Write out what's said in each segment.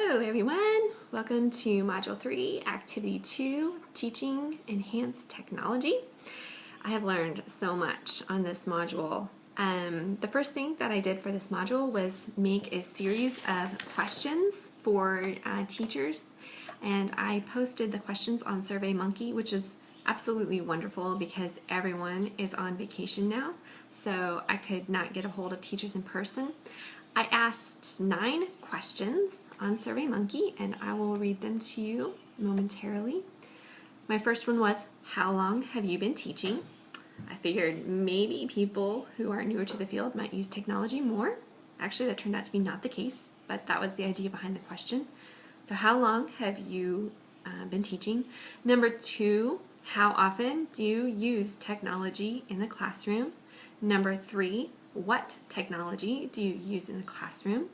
Hello everyone, welcome to Module 3, Activity 2, Teaching Enhanced Technology. I have learned so much on this module. The first thing that I did for this module was make a series of questions for teachers, and I posted the questions on SurveyMonkey, which is absolutely wonderful because everyone is on vacation now, so I could not get a hold of teachers in person. I asked 9 questions on SurveyMonkey, and I will read them to you momentarily. My first one was, how long have you been teaching? I figured maybe people who are newer to the field might use technology more. Actually, that turned out to be not the case, but that was the idea behind the question. So how long have you been teaching? Number 2, how often do you use technology in the classroom? Number 3, what technology do you use in the classroom?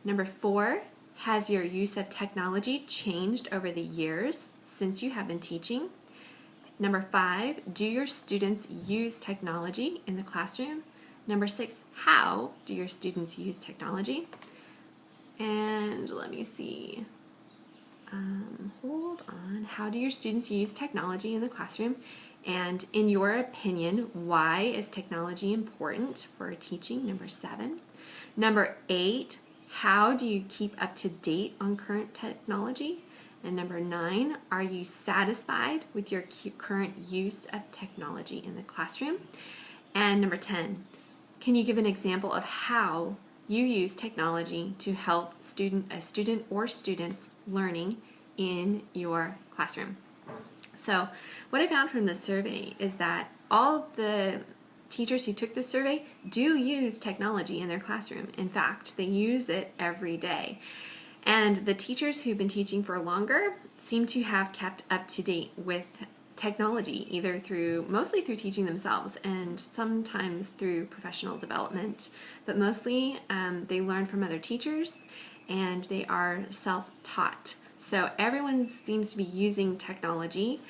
Number 4, has your use of technology changed over the years since you have been teaching? Number 5, do your students use technology in the classroom? Number 6, how do your students use technology? And let me see. Hold on. How do your students use technology in the classroom? And in your opinion, why is technology important for teaching? Number 7. Number 8, how do you keep up to date on current technology? And number 9, are you satisfied with your current use of technology in the classroom? And number 10, can you give an example of how you use technology to help a student or students learning in your classroom? So what I found from this survey is that all the teachers who took this survey do use technology in their classroom. In fact, they use it every day. And the teachers who've been teaching for longer seem to have kept up to date with technology, either mostly through teaching themselves and sometimes through professional development. But mostly they learn from other teachers and they are self-taught. So everyone seems to be using technology.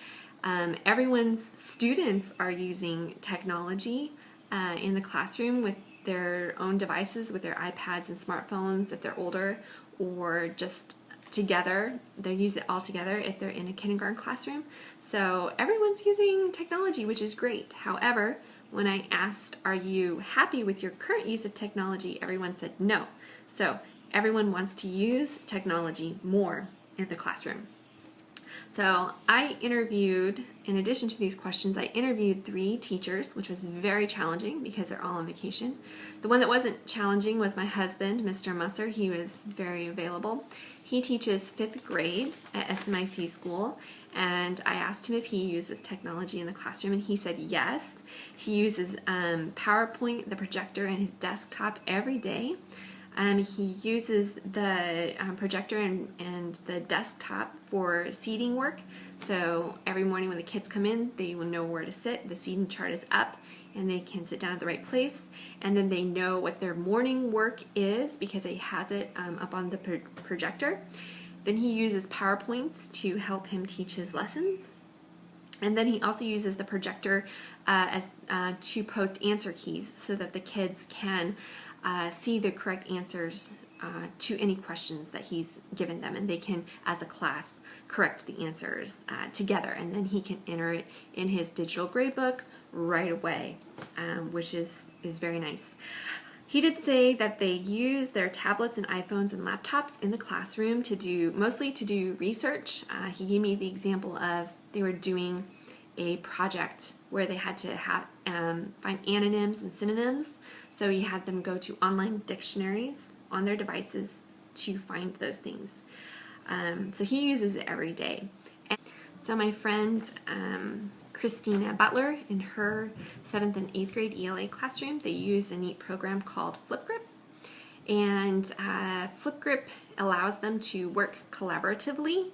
Everyone's students are using technology in the classroom with their own devices, with their iPads and smartphones if they're older, or just together. They use it all together if they're in a kindergarten classroom. So everyone's using technology, which is great. However, when I asked, are you happy with your current use of technology, everyone said no. So everyone wants to use technology more in the classroom. So I interviewed, in addition to these questions, I interviewed 3 teachers, which was very challenging because they're all on vacation. The one that wasn't challenging was my husband, Mr. Musser. He was very available. He teaches 5th grade at SMIC school, and I asked him if he uses technology in the classroom, and he said yes. He uses PowerPoint, the projector, and his desktop every day. He uses the projector and the desktop for seating work. So every morning when the kids come in, they will know where to sit. The seating chart is up and they can sit down at the right place. And then they know what their morning work is because he has it up on the projector. Then he uses PowerPoints to help him teach his lessons. And then he also uses the projector to post answer keys so that the kids can see the correct answers to any questions that he's given them, and they can, as a class, correct the answers together, and then he can enter it in his digital gradebook right away, which is very nice. He did say that they use their tablets and iPhones and laptops in the classroom mostly to do research. He gave me the example of they were doing a project where they had to find antonyms and synonyms. So he had them go to online dictionaries on their devices to find those things. So he uses it every day. And so my friend Christina Butler, in her 7th and 8th grade ELA classroom, they use a neat program called Flipgrid. And Flipgrid allows them to work collaboratively,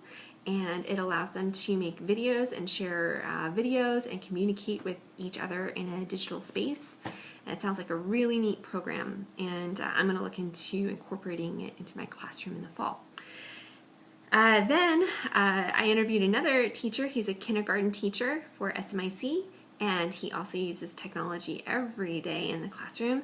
and it allows them to make videos and share videos and communicate with each other in a digital space. It sounds like a really neat program, and I'm going to look into incorporating it into my classroom in the fall. Then I interviewed another teacher. He's a kindergarten teacher for SMIC, and he also uses technology every day in the classroom.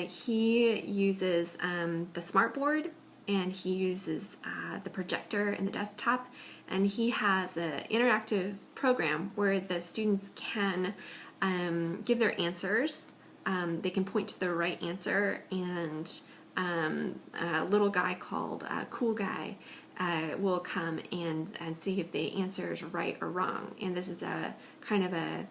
He uses the smartboard and he uses the projector and the desktop, and he has an interactive program where the students can give their answers. They can point to the right answer, and a little guy called Cool Guy will come and see if the answer is right or wrong. And this is a kind of a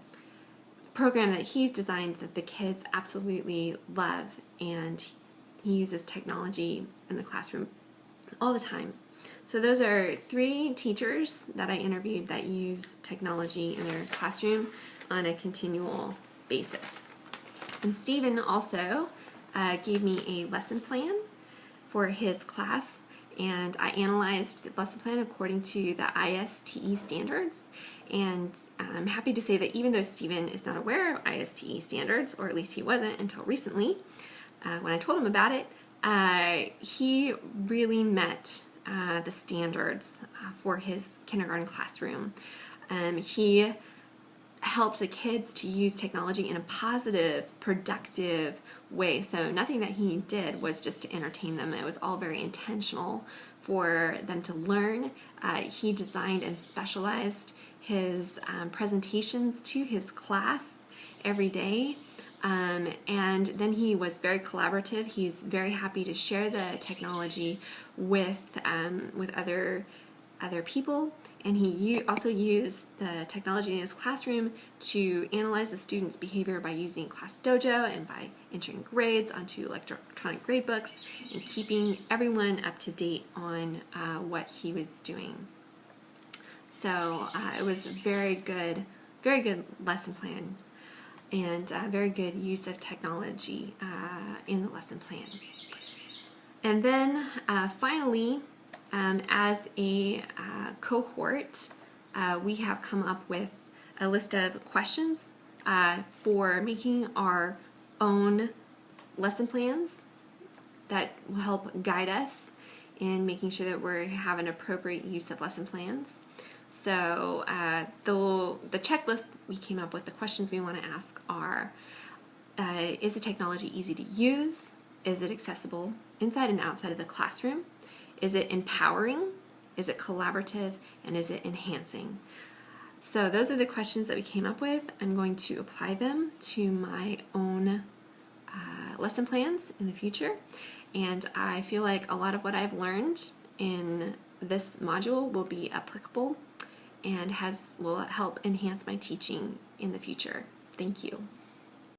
program that he's designed that the kids absolutely love, and he uses technology in the classroom all the time. So those are 3 teachers that I interviewed that use technology in their classroom on a continual basis. And Stephen also gave me a lesson plan for his class, and I analyzed the lesson plan according to the ISTE standards. And I'm happy to say that even though Stephen is not aware of ISTE standards, or at least he wasn't until recently, when I told him about it, he really met the standards for his kindergarten classroom. He helped the kids to use technology in a positive, productive way. So nothing that he did was just to entertain them. It was all very intentional for them to learn. He designed and specialized his presentations to his class every day. And then he was very collaborative. He's very happy to share the technology with other people. And he also used the technology in his classroom to analyze the students' behavior by using ClassDojo and by entering grades onto electronic grade books and keeping everyone up to date on what he was doing. So it was a very good lesson plan, and very good use of technology in the lesson plan. And then finally, as a cohort, we have come up with a list of questions for making our own lesson plans that will help guide us in making sure that we have an appropriate use of lesson plans. So the checklist we came up with, the questions we want to ask are, is the technology easy to use? Is it accessible inside and outside of the classroom? Is it empowering? Is it collaborative? And is it enhancing? So those are the questions that we came up with. I'm going to apply them to my own lesson plans in the future. And I feel like a lot of what I've learned in this module will be applicable and will help enhance my teaching in the future. Thank you.